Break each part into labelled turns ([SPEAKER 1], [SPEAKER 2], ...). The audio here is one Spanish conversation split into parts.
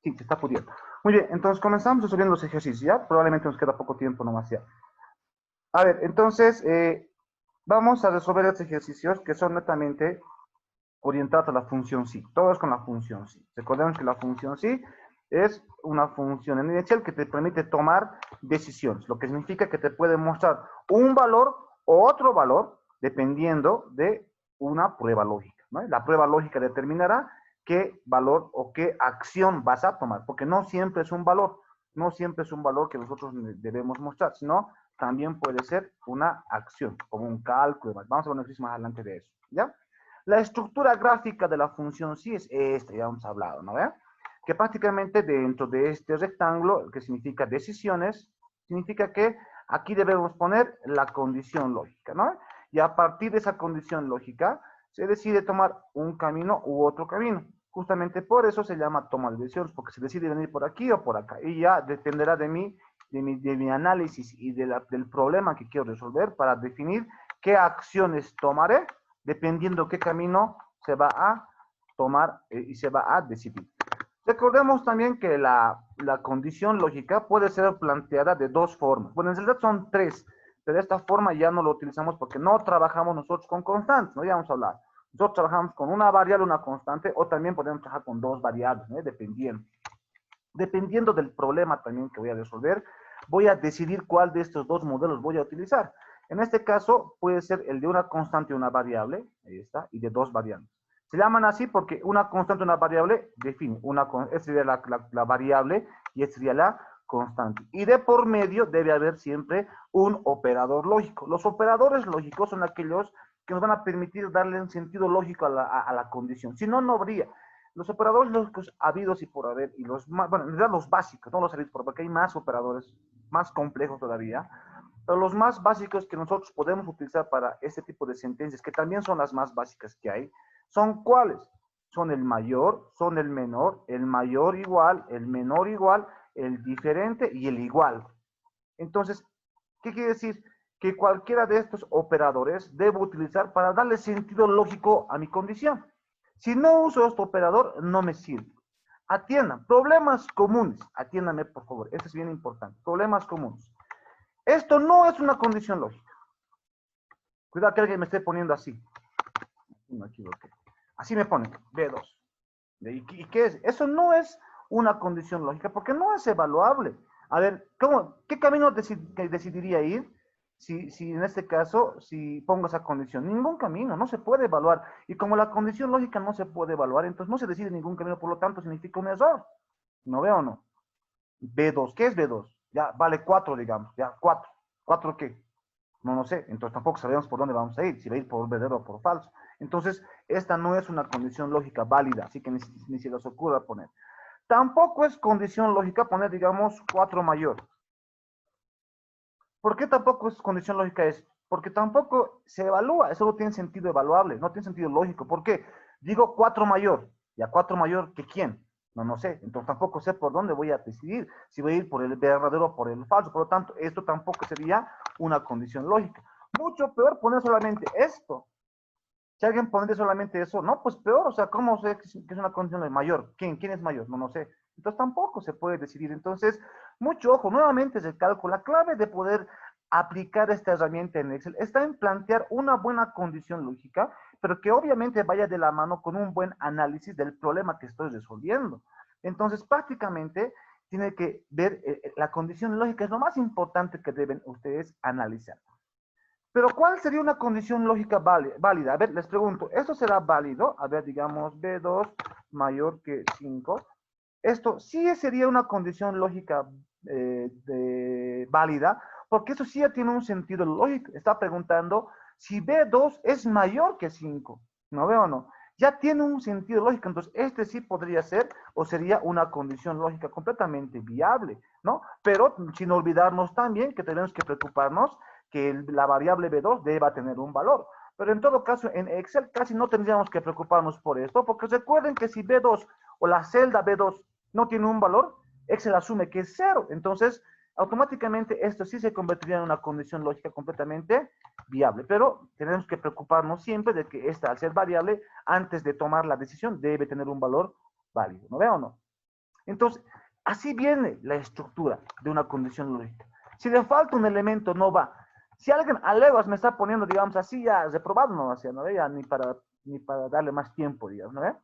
[SPEAKER 1] Sí, se está pudiendo. Muy bien, entonces comenzamos resolviendo los ejercicios, ¿ya? Probablemente nos queda poco tiempo nomás ya. A ver, entonces, vamos a resolver estos ejercicios que son netamente orientados a la función sí. Todos con la función sí. Recordemos que la función sí es una función exponencial que te permite tomar decisiones, lo que significa que te puede mostrar un valor o otro valor dependiendo de una prueba lógica, ¿no? La prueba lógica determinará qué valor o qué acción vas a tomar, porque no siempre es un valor, no siempre es un valor que nosotros debemos mostrar, sino también puede ser una acción, como un cálculo. Vamos a ver un ejercicio más adelante de eso, ¿ya? La estructura gráfica de la función sí es esta, ya hemos hablado, ¿no ve? Que prácticamente dentro de este rectángulo, que significa decisiones, significa que aquí debemos poner la condición lógica, ¿no? Y a partir de esa condición lógica, se decide tomar un camino u otro camino. Justamente por eso se llama toma de decisiones, porque se decide venir por aquí o por acá. Y ya dependerá de mi análisis y del problema que quiero resolver para definir qué acciones tomaré dependiendo qué camino se va a tomar y se va a decidir. Recordemos también que la condición lógica puede ser planteada de dos formas. Bueno, en realidad son tres, pero esta forma ya no lo utilizamos porque no trabajamos nosotros con constantes, ¿no? Ya vamos a hablar. Nosotros trabajamos con una variable, una constante, o también podemos trabajar con dos variables, ¿no? Dependiendo. Dependiendo del problema también que voy a resolver, voy a decidir cuál de estos dos modelos voy a utilizar. En este caso puede ser el de una constante y una variable, ahí está, y de dos variables. Se llaman así porque una constante y una variable define, esta sería la variable y esta sería la constante. Y de por medio debe haber siempre un operador lógico. Los operadores lógicos son aquellos que nos van a permitir darle un sentido lógico a la condición. Si no, no habría. Los operadores lógicos habidos y por haber, y los más, bueno, en realidad los básicos, no los habidos por haber, porque hay más operadores más complejos todavía, pero los más básicos que nosotros podemos utilizar para este tipo de sentencias, que también son las más básicas que hay, ¿son cuáles? Son el mayor, son el menor, el mayor igual, el menor igual, el diferente y el igual. Entonces, ¿qué quiere decir? Que cualquiera de estos operadores debo utilizar para darle sentido lógico a mi condición. Si no uso este operador, no me sirve. Atiendan, problemas comunes. Atiéndame, por favor. Esto es bien importante. Problemas comunes. Esto no es una condición lógica. Cuidado que alguien me esté poniendo así. No equivoqué. Así me pone, B2. ¿Y qué es? Eso no es una condición lógica porque no es evaluable. A ver, ¿qué camino decidiría ir si en este caso, si pongo esa condición? Ningún camino, no se puede evaluar. Y como la condición lógica no se puede evaluar, entonces no se decide ningún camino, por lo tanto significa un error. ¿No veo o no? B2, ¿qué es B2? Ya, vale 4, digamos, ya, 4. ¿4 qué? No lo sé, entonces tampoco sabemos por dónde vamos a ir, si va a ir por verdadero o por falso. Entonces, esta no es una condición lógica válida, así que ni se les ocurra poner. Tampoco es condición lógica poner, digamos, 4 mayor. ¿Por qué tampoco es condición lógica esto? Porque tampoco se evalúa, eso no tiene sentido evaluable, no tiene sentido lógico. ¿Por qué? Digo 4 mayor, ¿y a 4 mayor que quién? No sé, entonces tampoco sé por dónde voy a decidir, si voy a ir por el verdadero o por el falso, por lo tanto, esto tampoco sería una condición lógica. Mucho peor poner solamente esto. Si alguien pondría solamente eso, no, pues peor, o sea, ¿cómo sé que es una condición de mayor? ¿Quién es mayor? No sé. Entonces tampoco se puede decidir. Entonces, mucho ojo, nuevamente es el cálculo. La clave de poder aplicar esta herramienta en Excel está en plantear una buena condición lógica, pero que obviamente vaya de la mano con un buen análisis del problema que estoy resolviendo. Entonces, prácticamente tiene que ver la condición lógica, es lo más importante que deben ustedes analizar. Pero ¿cuál sería una condición lógica válida? A ver, les pregunto, ¿esto será válido? A ver, digamos, B2 mayor que 5. Esto sí sería una condición lógica válida, porque eso sí ya tiene un sentido lógico. Está preguntando si B2 es mayor que 5. ¿No veo o no? Ya tiene un sentido lógico, entonces este sí podría ser o sería una condición lógica completamente viable, ¿no? Pero sin olvidarnos también que tenemos que preocuparnos que la variable B2 deba tener un valor. Pero en todo caso, en Excel casi no tendríamos que preocuparnos por esto, porque recuerden que si B2 o la celda B2 no tiene un valor, Excel asume que es 0. Entonces, automáticamente esto sí se convertiría en una condición lógica completamente viable. Pero tenemos que preocuparnos siempre de que esta, al ser variable, antes de tomar la decisión, debe tener un valor válido. ¿No veo o no? Entonces, así viene la estructura de una condición lógica. Si le falta un elemento, no va. Si alguien a leguas me está poniendo, digamos así, ya reprobado, no hacía, ¿no ve? Ya ni para darle más tiempo, digamos, ¿no ve?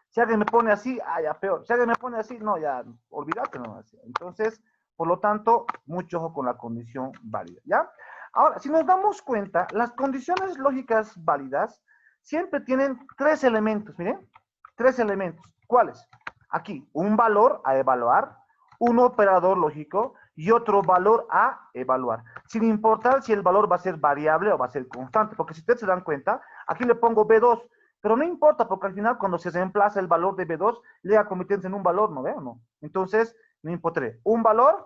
[SPEAKER 1] Si alguien me pone así, ah, ya peor. Si alguien me pone así, no, ya, olvídate, no hacía. Entonces, por lo tanto, mucho ojo con la condición válida, ¿ya? Ahora, si nos damos cuenta, las condiciones lógicas válidas siempre tienen tres elementos, miren, tres elementos. ¿Cuáles? Aquí, un valor a evaluar, un operador lógico y otro valor a evaluar, sin importar si el valor va a ser variable o va a ser constante, porque si ustedes se dan cuenta, aquí le pongo B2, pero no importa, porque al final cuando se reemplaza el valor de B2, llega a convertirse en un valor, ¿no ve o no? Entonces, no importa, un valor,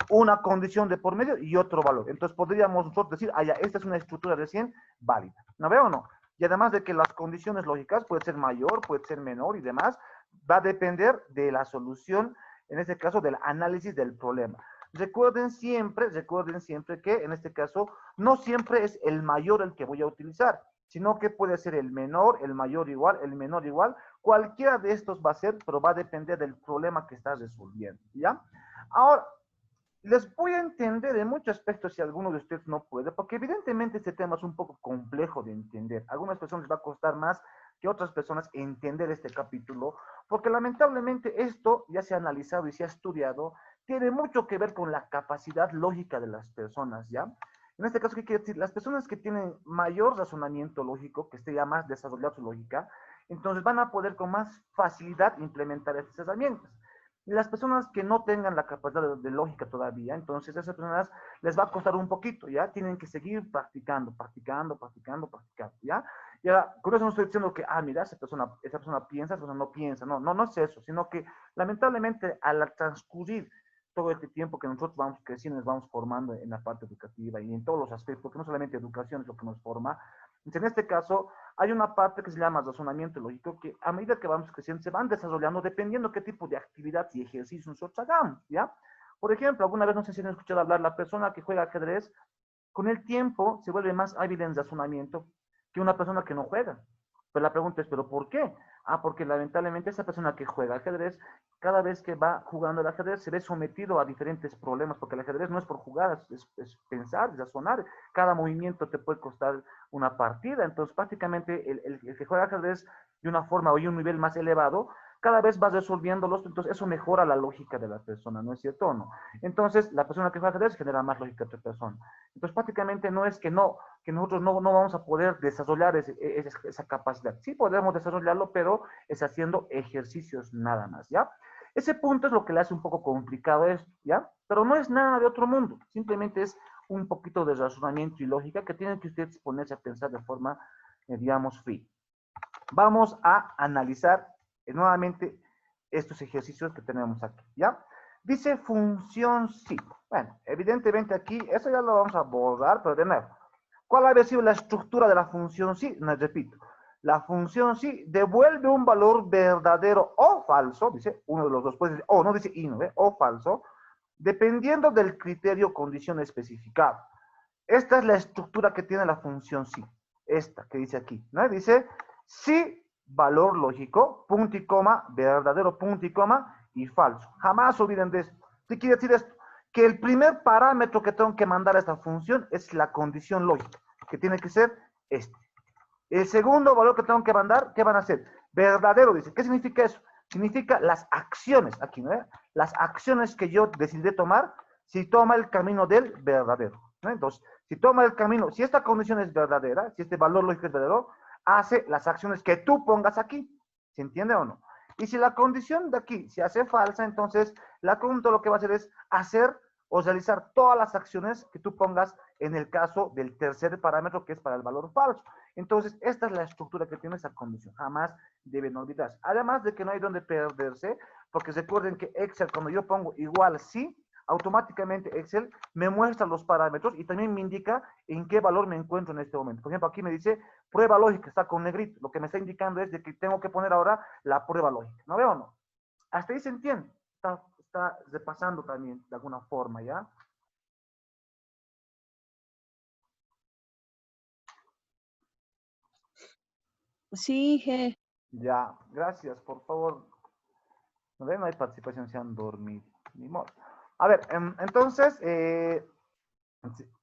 [SPEAKER 1] una condición de por medio y otro valor. Entonces podríamos nosotros decir, ah, ya, esta es una estructura recién válida. ¿No veo o no? Y además de que las condiciones lógicas puede ser mayor, puede ser menor y demás, va a depender de la solución, en este caso del análisis del problema. Recuerden siempre que en este caso no siempre es el mayor el que voy a utilizar, sino que puede ser el menor, el mayor igual, el menor igual, cualquiera de estos va a ser, pero va a depender del problema que estás resolviendo, ¿ya? Ahora, les voy a entender en muchos aspectos si alguno de ustedes no puede, porque evidentemente este tema es un poco complejo de entender. A algunas personas les va a costar más que a otras personas entender este capítulo, porque lamentablemente esto ya se ha analizado y se ha estudiado, tiene mucho que ver con la capacidad lógica de las personas, ¿ya? En este caso, ¿qué quiere decir? Las personas que tienen mayor razonamiento lógico, que esté ya más desarrollada su lógica, entonces van a poder con más facilidad implementar estas herramientas. Y las personas que no tengan la capacidad de lógica todavía, entonces a esas personas les va a costar un poquito, ¿ya? Tienen que seguir practicando, ¿ya? Y ahora, con eso no estoy diciendo que, ah, mira, esa persona piensa, esa persona no piensa, no es eso, sino que lamentablemente al transcurrir todo este tiempo que nosotros vamos creciendo, nos vamos formando en la parte educativa y en todos los aspectos, porque no solamente educación es lo que nos forma, entonces, en este caso, hay una parte que se llama razonamiento lógico que a medida que vamos creciendo se van desarrollando dependiendo qué tipo de actividad y ejercicio nosotros hagamos, ¿ya? Por ejemplo, alguna vez no sé si han escuchado hablar, la persona que juega ajedrez, con el tiempo se vuelve más hábil en razonamiento que una persona que no juega. Pero la pregunta es, ¿pero por qué? Ah, porque lamentablemente esa persona que juega ajedrez, cada vez que va jugando el ajedrez, se ve sometido a diferentes problemas, porque el ajedrez no es por jugar, es pensar, razonar. Cada movimiento te puede costar una partida. Entonces, prácticamente el que juega ajedrez de una forma o de un nivel más elevado, cada vez vas resolviéndolos, entonces eso mejora la lógica de la persona, ¿no es cierto o no? Entonces, la persona que juega ajedrez genera más lógica que otra persona. Entonces, prácticamente no es que nosotros no vamos a poder desarrollar esa capacidad. Sí podemos desarrollarlo, pero es haciendo ejercicios nada más, ¿ya? Ese punto es lo que le hace un poco complicado esto, ¿ya? Pero no es nada de otro mundo, simplemente es un poquito de razonamiento y lógica que tienen que ustedes ponerse a pensar de forma, digamos, free. Vamos a analizar nuevamente estos ejercicios que tenemos aquí, ¿ya? Dice función sí. Bueno, evidentemente aquí, eso ya lo vamos a borrar, pero de nuevo, ¿cuál habría sido la estructura de la función sí? No, repito, la función sí devuelve un valor verdadero o falso, dice uno de los dos, puede decir, o no dice y, ¿no? O falso, dependiendo del criterio o condición especificado. Esta es la estructura que tiene la función sí. Esta que dice aquí, ¿no? Dice sí, valor lógico, punto y coma, verdadero punto y coma, y falso. Jamás olviden de esto. ¿Qué quiere decir esto? Que el primer parámetro que tengo que mandar a esta función es la condición lógica, que tiene que ser este. El segundo valor que tengo que mandar, ¿qué van a hacer? Verdadero, dice. ¿Qué significa eso? Significa las acciones, aquí, ¿no? Las acciones que yo decidí tomar, si toma el camino del verdadero, ¿no? Entonces, si toma el camino, si esta condición es verdadera, si este valor lógico es verdadero, hace las acciones que tú pongas aquí. ¿Se entiende o no? Y si la condición de aquí se hace falsa, entonces la conjunto lo que va a hacer es hacer o realizar todas las acciones que tú pongas en el caso del tercer parámetro que es para el valor falso. Entonces, esta es la estructura que tiene esa condición. Jamás deben olvidarse. Además de que no hay donde perderse, porque recuerden que Excel, cuando yo pongo igual sí, automáticamente Excel me muestra los parámetros y también me indica en qué valor me encuentro en este momento. Por ejemplo, aquí me dice prueba lógica, está con negrito. Lo que me está indicando es de que tengo que poner ahora la prueba lógica. ¿No veo o no? Hasta ahí se entiende. Está repasando también de alguna forma, ¿ya?
[SPEAKER 2] Sí, G.
[SPEAKER 1] Ya, gracias, por favor. ¿No ven? No hay participación, se han dormido. Ni modo. A ver, entonces,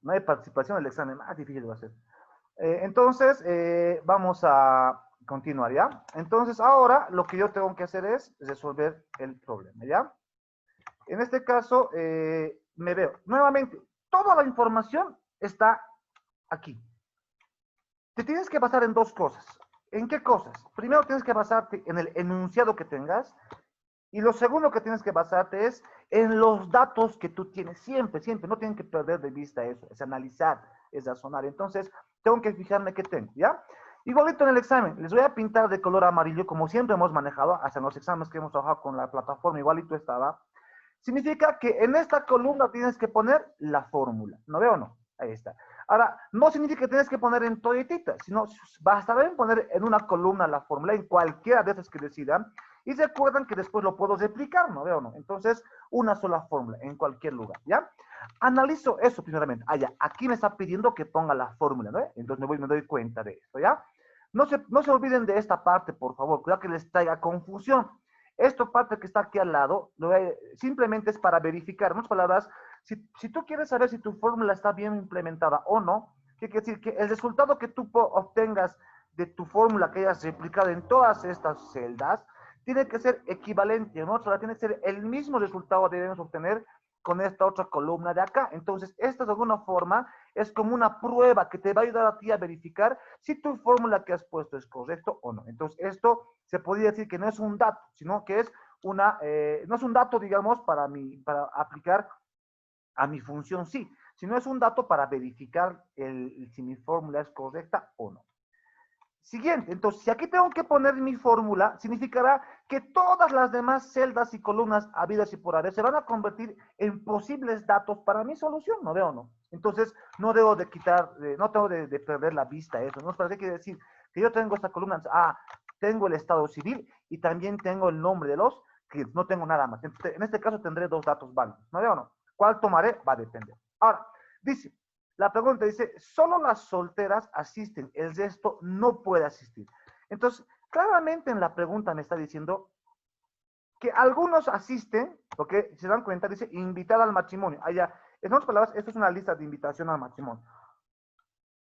[SPEAKER 1] no hay participación, el examen más difícil va a ser. Entonces, vamos a continuar, ¿ya? Entonces, ahora lo que yo tengo que hacer es resolver el problema, ¿ya? En este caso, me veo. Nuevamente, toda la información está aquí. Te tienes que basar en dos cosas. ¿En qué cosas? Primero tienes que basarte en el enunciado que tengas y lo segundo que tienes que basarte es en los datos que tú tienes. Siempre, siempre. No tienen que perder de vista eso. Es analizar, es razonar. Entonces, tengo que fijarme qué tengo, ¿ya? Igualito en el examen. Les voy a pintar de color amarillo, como siempre hemos manejado, hasta en los exámenes que hemos trabajado con la plataforma, igualito estaba. Significa que en esta columna tienes que poner la fórmula. ¿No veo o no? Ahí está. Ahora, no significa que tienes que poner en toditita, sino bastará en poner en una columna la fórmula, en cualquiera de esas que decidan, y recuerdan que después lo puedo replicar, ¿no veo o no? Entonces, una sola fórmula en cualquier lugar, ¿ya? Analizo eso primeramente. Ah, ya, aquí me está pidiendo que ponga la fórmula, ¿no? Entonces me doy cuenta de esto, ¿ya? No se olviden de esta parte, por favor, cuidado que les traiga confusión. Esta parte que está aquí al lado, simplemente es para verificar. En otras palabras, si tú quieres saber si tu fórmula está bien implementada o no, ¿qué quiere decir? Que el resultado que tú obtengas de tu fórmula que hayas replicado en todas estas celdas, tiene que ser equivalente, ¿no? O sea, tiene que ser el mismo resultado que debemos obtener con esta otra columna de acá. Entonces, esta de alguna forma es como una prueba que te va a ayudar a ti a verificar si tu fórmula que has puesto es correcto o no. Entonces, esto se podría decir que no es un dato, sino que es no es un dato, digamos, para aplicar a mi función sí, sino es un dato para verificar si mi fórmula es correcta o no. Siguiente, entonces, si aquí tengo que poner mi fórmula, significará que todas las demás celdas y columnas habidas y por haber se van a convertir en posibles datos para mi solución, ¿no veo o no? Entonces, no debo de quitar, no tengo de perder la vista eso, ¿no? ¿Para qué quiere decir? Que yo tengo esta columna, tengo el estado civil y también tengo el nombre de los clientes, no tengo nada más. Entonces, en este caso tendré dos datos válidos, ¿no veo o no? ¿Cuál tomaré? Va a depender. Ahora, dice, la pregunta dice, solo las solteras asisten, el resto no puede asistir. Entonces, claramente en la pregunta me está diciendo que algunos asisten, porque si se dan cuenta, dice invitada al matrimonio. Allá, en otras palabras, esto es una lista de invitación al matrimonio.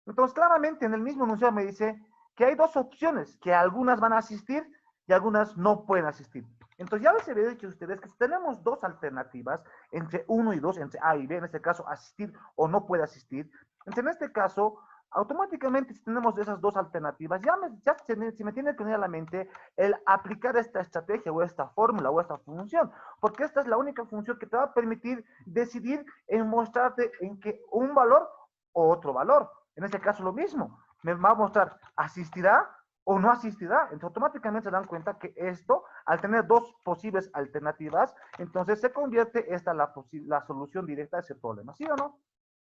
[SPEAKER 1] Entonces, claramente en el mismo enunciado me dice que hay dos opciones, que algunas van a asistir y algunas no pueden asistir. Entonces, ya les había dicho a ustedes que si tenemos dos alternativas, entre 1 y 2, entre A y B, en este caso, asistir o no puede asistir, entonces en este caso, automáticamente si tenemos esas dos alternativas, ya se me tiene que venir a la mente el aplicar esta estrategia o esta fórmula o esta función, porque esta es la única función que te va a permitir decidir en mostrarte en que un valor o otro valor. En este caso lo mismo, me va a mostrar asistirá o no asistirá. Entonces automáticamente se dan cuenta que esto, al tener dos posibles alternativas, entonces se convierte esta la solución directa a ese problema. ¿Sí o no?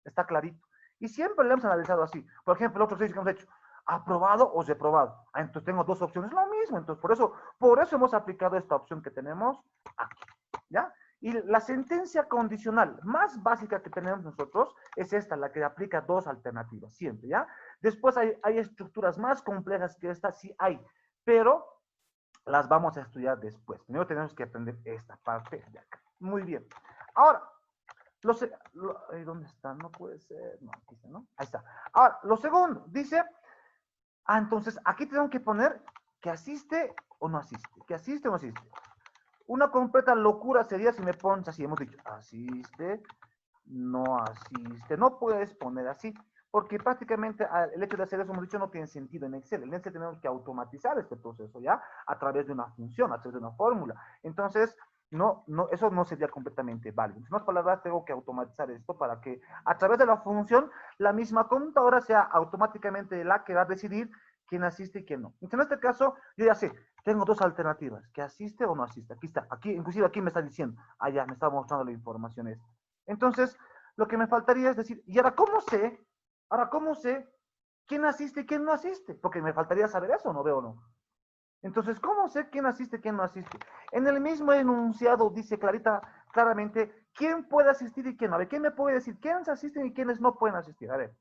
[SPEAKER 1] Está clarito. Y siempre lo hemos analizado así. Por ejemplo, el otro ejercicio que hemos hecho, aprobado o reprobado. Entonces tengo dos opciones, lo mismo. Entonces por eso hemos aplicado esta opción que tenemos aquí. ¿Ya? Y la sentencia condicional más básica que tenemos nosotros es esta, la que aplica dos alternativas, siempre, ¿ya? Después hay estructuras más complejas que esta, sí hay, pero las vamos a estudiar después. Primero tenemos que aprender esta parte de acá. Muy bien. Ahora, ¿dónde está? No puede ser. No, aquí está, ¿no? Ahí está. Ahora, lo segundo, dice, entonces aquí tengo que poner que asiste o no asiste, que asiste o no asiste. Una completa locura sería si me pones así, hemos dicho, asiste, no asiste, no puedes poner así, porque prácticamente el hecho de hacer eso, hemos dicho, no tiene sentido en Excel. En Excel tenemos que automatizar este proceso, ¿ya? A través de una función, a través de una fórmula. Entonces, eso no sería completamente válido. En otras palabras, tengo que automatizar esto para que a través de la función, la misma computadora sea automáticamente la que va a decidir quién asiste y quién no. Entonces, en este caso, yo ya sé, tengo dos alternativas, que asiste o no asiste. Aquí está, inclusive aquí me está diciendo, ya me está mostrando la información esta. Entonces, lo que me faltaría es decir, ¿y ahora cómo sé? Ahora, ¿cómo sé quién asiste y quién no asiste? Porque me faltaría saber eso, ¿no veo o no? Entonces, ¿cómo sé quién asiste y quién no asiste? En el mismo enunciado dice claramente quién puede asistir y quién no. A ver, ¿quién me puede decir quiénes asisten y quiénes no pueden asistir? A ver.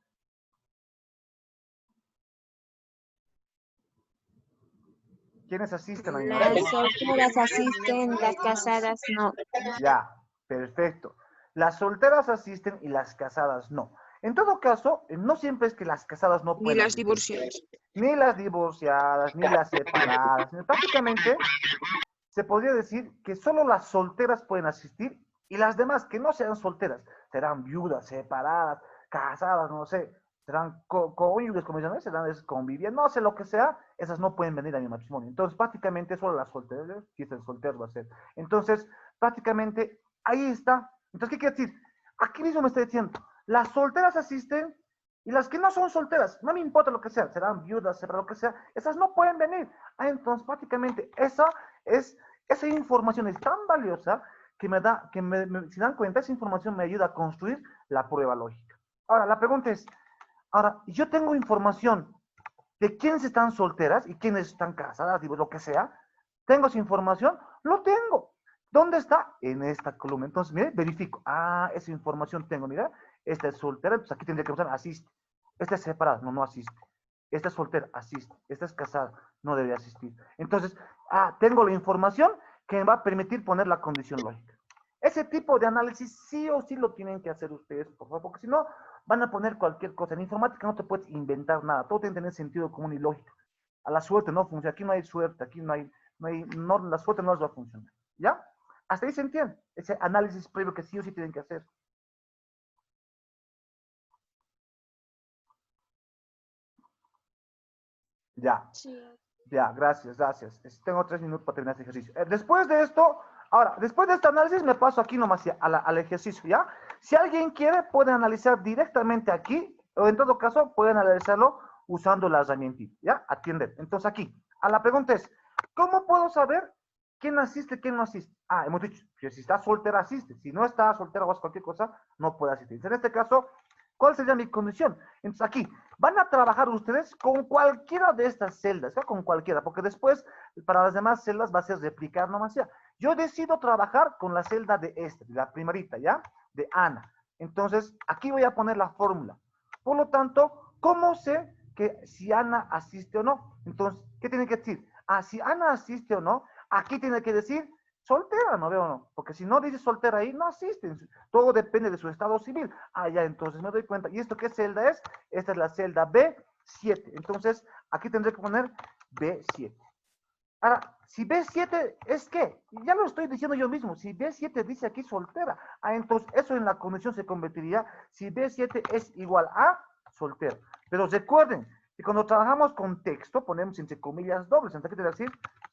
[SPEAKER 1] ¿Quiénes asisten a mi
[SPEAKER 2] Las
[SPEAKER 1] matrimonio?
[SPEAKER 2] solteras asisten, las casadas no.
[SPEAKER 1] Ya, perfecto. Las solteras asisten y las casadas no. En todo caso, no siempre es que las casadas no
[SPEAKER 2] Ni
[SPEAKER 1] puedan
[SPEAKER 2] las
[SPEAKER 1] asistir.
[SPEAKER 2] divorciadas.
[SPEAKER 1] Ni las divorciadas, ni las separadas. Prácticamente se podría decir que solo las solteras pueden asistir y las demás que no sean solteras serán viudas, separadas, casadas, no sé, serán cónyuges, como dicen, serán convivientes, no sé lo que sea, esas no pueden venir a mi matrimonio. Entonces, prácticamente solo las solteras, si es el soltero va a ser. Entonces, prácticamente ahí está. Entonces, ¿qué quiere decir? Aquí mismo me está diciendo, las solteras asisten y las que no son solteras, no me importa lo que sean, serán viudas, será lo que sea, esas no pueden venir. Entonces, prácticamente es, esa información es tan valiosa que si dan cuenta, esa información me ayuda a construir la prueba lógica. Ahora, la pregunta es, ahora, yo tengo información de quiénes están solteras y quiénes están casadas, digo, lo que sea. ¿Tengo esa información? Lo tengo. ¿Dónde está? En esta columna. Entonces, mire, verifico. Ah, esa información tengo, mira. Esta es soltera, pues aquí tendría que usar asiste. Esta es separada, no, no asiste. Esta es soltera, asiste. Esta es casada, no debe asistir. Entonces, tengo la información que me va a permitir poner la condición lógica. Ese tipo de análisis sí o sí lo tienen que hacer ustedes, por favor, porque si no, van a poner cualquier cosa. En informática no te puedes inventar nada, todo tiene que tener sentido común y lógica. A la suerte no funciona, aquí no hay suerte, aquí no, la suerte no les va a funcionar. ¿Ya? Hasta ahí se entiende, ese análisis previo que sí o sí tienen que hacer. Ya,
[SPEAKER 2] Sí.
[SPEAKER 1] ya, gracias, gracias. Tengo 3 minutos para terminar este ejercicio. Después de esto, ahora, después de este análisis me paso aquí nomás al ejercicio, ¿ya? Si alguien quiere, puede analizar directamente aquí, o en todo caso, pueden analizarlo usando la herramienta, ¿ya? Atienden. Entonces aquí, a la pregunta es, ¿cómo puedo saber quién asiste, quién no asiste? Hemos dicho que si está soltera, asiste. Si no está soltera o hace cualquier cosa, no puede asistir. En este caso, ¿cuál sería mi condición? Entonces aquí, van a trabajar ustedes con cualquiera de estas celdas, ¿ya? Con cualquiera, porque después para las demás celdas va a ser replicar nomás ya. Yo decido trabajar con la celda de la primerita, ¿ya? De Ana. Entonces, aquí voy a poner la fórmula. Por lo tanto, ¿cómo sé que si Ana asiste o no? Entonces, ¿qué tiene que decir? Si Ana asiste o no, aquí tiene que decir soltera, no veo o no, porque si no dice soltera ahí, no asisten. Todo depende de su estado civil. Ya, entonces me doy cuenta. ¿Y esto qué celda es? Esta es la celda B7. Entonces, aquí tendré que poner B7. Ahora, si B7 es qué, ya lo estoy diciendo yo mismo, si B7 dice aquí soltera, entonces eso en la condición se convertiría si B7 es igual a soltera. Pero recuerden que cuando trabajamos con texto ponemos entre comillas dobles, entonces aquí te voy a decir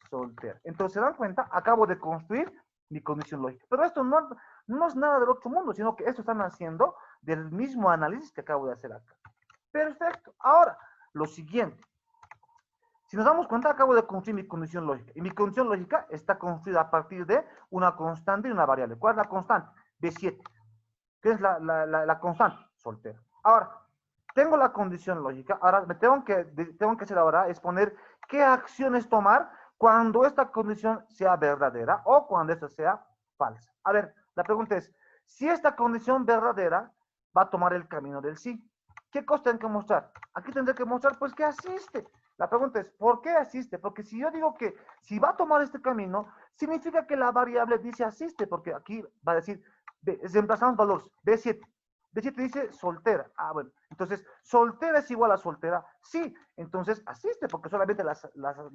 [SPEAKER 1] soltera. Entonces se dan cuenta, acabo de construir mi condición lógica. Pero esto no es nada del otro mundo, sino que esto están haciendo del mismo análisis que acabo de hacer acá. Perfecto. Ahora, lo siguiente. Si nos damos cuenta, acabo de construir mi condición lógica. Y mi condición lógica está construida a partir de una constante y una variable. ¿Cuál es la constante? B7. ¿Qué es la constante? Soltera. Ahora, tengo la condición lógica. Ahora, tengo que hacer ahora es poner qué acciones tomar cuando esta condición sea verdadera o cuando esta sea falsa. A ver, la pregunta es, si esta condición verdadera va a tomar el camino del sí, ¿qué cosa tengo que mostrar? Aquí tendré que mostrar, pues, que asiste. La pregunta es, ¿por qué asiste? Porque si yo digo que si va a tomar este camino, significa que la variable dice asiste, porque aquí va a decir, reemplazamos valores, B7. B7 dice soltera. Bueno, entonces, ¿soltera es igual a soltera? Sí, entonces asiste, porque solamente las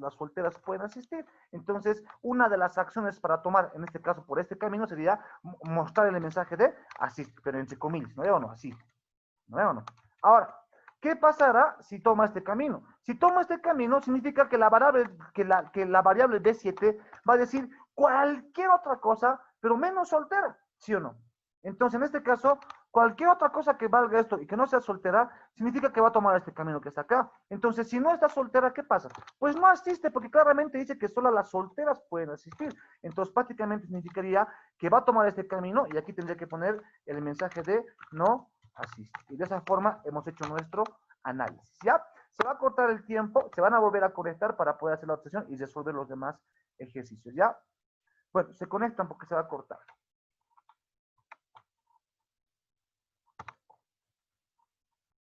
[SPEAKER 1] solteras pueden asistir. Entonces, una de las acciones para tomar, en este caso, por este camino, sería mostrar el mensaje de asiste, pero entre comillas, ¿no veo o no? Así, ¿no veo o no? Ahora, ¿qué pasará si toma este camino? Si toma este camino, significa que la variable B7 va a decir cualquier otra cosa, pero menos soltera, ¿sí o no? Entonces, en este caso, cualquier otra cosa que valga esto y que no sea soltera, significa que va a tomar este camino que está acá. Entonces, si no está soltera, ¿qué pasa? Pues no asiste, porque claramente dice que solo las solteras pueden asistir. Entonces, prácticamente significaría que va a tomar este camino y aquí tendría que poner el mensaje de no asiste. Y de esa forma hemos hecho nuestro análisis, ¿ya? Se va a cortar el tiempo, se van a volver a conectar para poder hacer la obsesión y resolver los demás ejercicios, ¿ya? Bueno, se conectan porque se va a cortar.